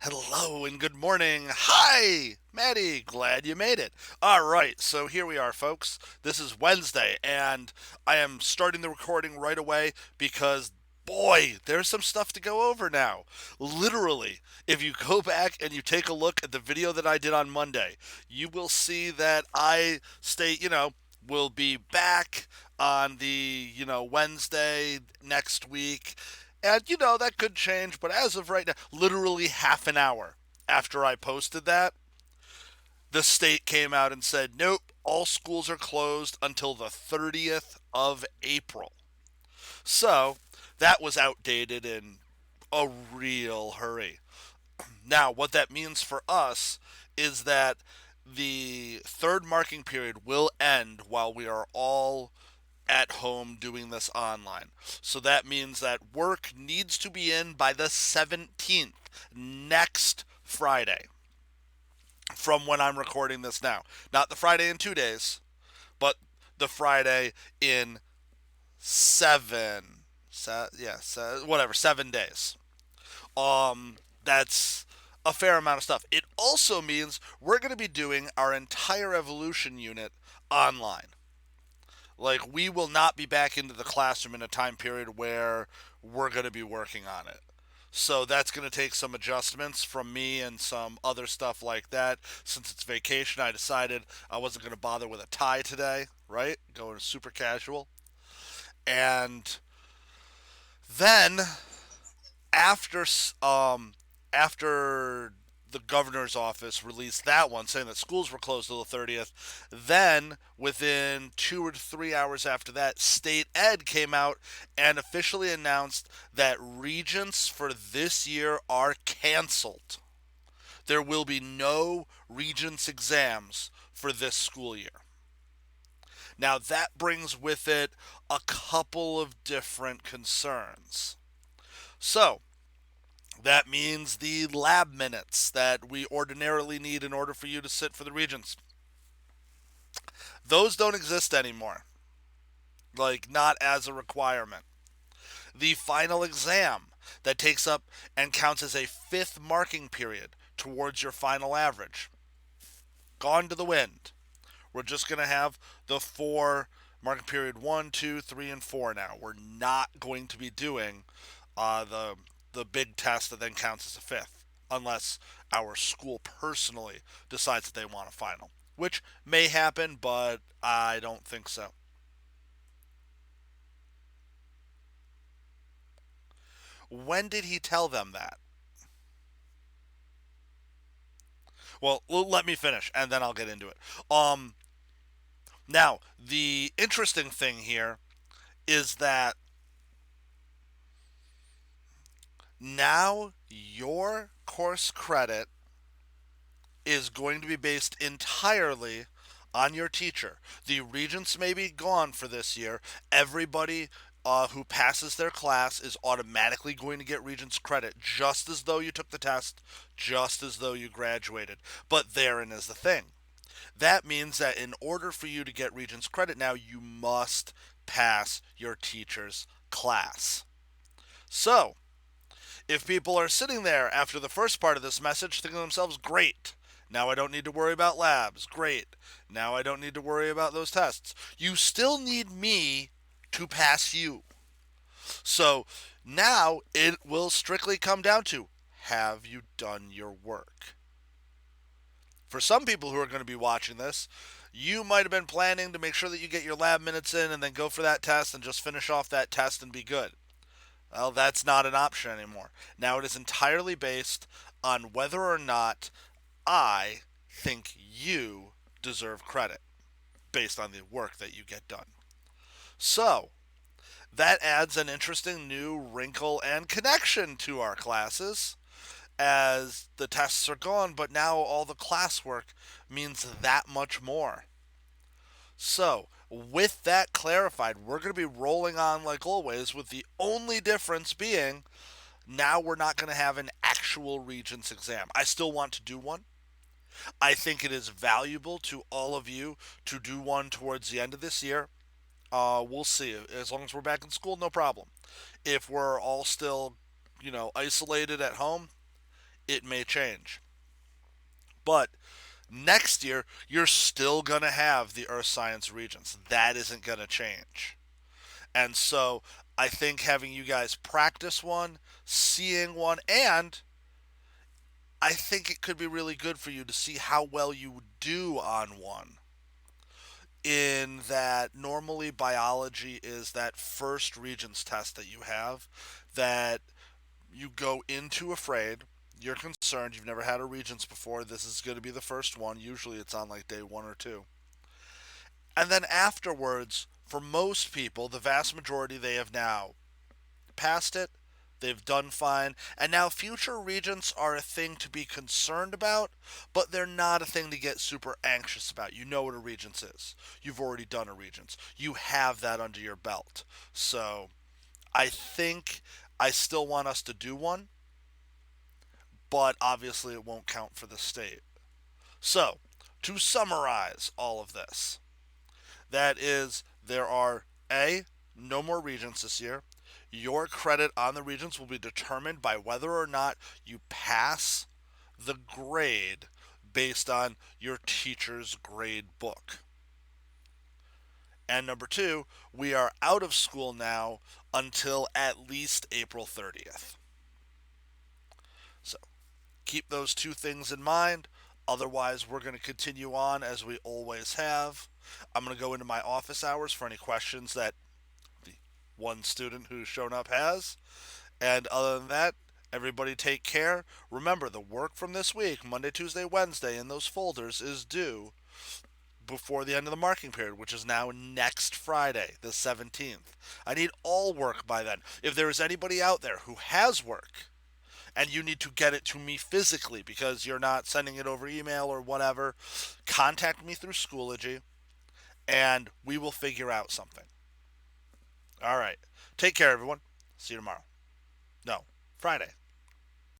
Hello and good morning. Hi, Maddie. Glad you made it. All right, so here we are, folks. This is Wednesday, and I am starting the recording right away because, boy, there's some stuff to go over now. Literally, if you go back and you take a look at the video that I did on Monday, you will see that will be back on the Wednesday next week. And that could change, but as of right now, literally half an hour after I posted that, the state came out and said, nope, all schools are closed until the 30th of April. So that was outdated in a real hurry. Now, what that means for us is that the third marking period will end while we are all at home doing this online. So that means that work needs to be in by the 17th, next Friday, from when I'm recording this now. Not the Friday in 2 days, but the Friday in whatever, 7 days. That's a fair amount of stuff. It also means we're going to be doing our entire evolution unit online. Like, we will not be back into the classroom in a time period where we're going to be working on it. So that's going to take some adjustments from me and some other stuff like that. Since it's vacation, I decided I wasn't going to bother with a tie today, right? Going super casual. And then after after the governor's office released that one saying that schools were closed till the 30th, then within 2 or 3 hours after that, state ed came out and officially announced that regents for this year are canceled. There will be no regents exams for this school year. Now that brings with it a couple of different concerns. So, that means the lab minutes that we ordinarily need in order for you to sit for the Regents. Those don't exist anymore. Like, not as a requirement. The final exam that takes up and counts as a fifth marking period towards your final average. Gone to the wind. We're just going to have the four marking period 1, 2, 3, and 4 now. We're not going to be doing the big test that then counts as a fifth, unless our school personally decides that they want a final, which may happen, but I don't think so. When did he tell them that? Well, let me finish, and then I'll get into it. Now the interesting thing here is that now your course credit is going to be based entirely on your teacher. The regents may be gone for this year. Everybody who passes their class is automatically going to get regents credit, just as though you took the test, just as though you graduated. But therein is the thing. That means that in order for you to get regents credit now, you must pass your teacher's class. So, if people are sitting there after the first part of this message thinking to themselves, great, now I don't need to worry about labs, great, now I don't need to worry about those tests, you still need me to pass you. So now it will strictly come down to, have you done your work? For some people who are going to be watching this, you might have been planning to make sure that you get your lab minutes in and then go for that test and just finish off that test and be good. Well, that's not an option anymore. Now it is entirely based on whether or not I think you deserve credit based on the work that you get done. So, that adds an interesting new wrinkle and connection to our classes as the tests are gone, but now all the classwork means that much more. So, with that clarified, we're going to be rolling on like always, with the only difference being now we're not going to have an actual Regents exam. I still want to do one. I think it is valuable to all of you to do one towards the end of this year. We'll see. As long as we're back in school, no problem. If we're all still, isolated at home, It may change. But next year, you're still going to have the Earth Science Regents. That isn't going to change. And so I think having you guys practice one, seeing one, and I think it could be really good for you to see how well you do on one. In that normally biology is that first Regents test that you have that you go into afraid. You're concerned. You've never had a Regents before. This is going to be the first one. Usually it's on like day one or two. And then afterwards, for most people, the vast majority, they have now passed it. They've done fine. And now future Regents are a thing to be concerned about, but they're not a thing to get super anxious about. You know what a Regents is. You've already done a Regents. You have that under your belt. So I think I still want us to do one, but obviously it won't count for the state. So, to summarize all of this, that is, there are A, no more Regents this year. Your credit on the Regents will be determined by whether or not you pass the grade based on your teacher's grade book. And number two, we are out of school now until at least April 30th. So keep those two things in mind. Otherwise, we're going to continue on as we always have. I'm going to go into my office hours for any questions that the one student who's shown up has. And other than that, everybody take care. Remember, the work from this week, Monday, Tuesday, Wednesday, in those folders is due before the end of the marking period, which is now next Friday, the 17th. I need all work by then. If there is anybody out there who has work and you need to get it to me physically because you're not sending it over email or whatever, contact me through Schoology and we will figure out something. All right. Take care, everyone. See you tomorrow. No, Friday.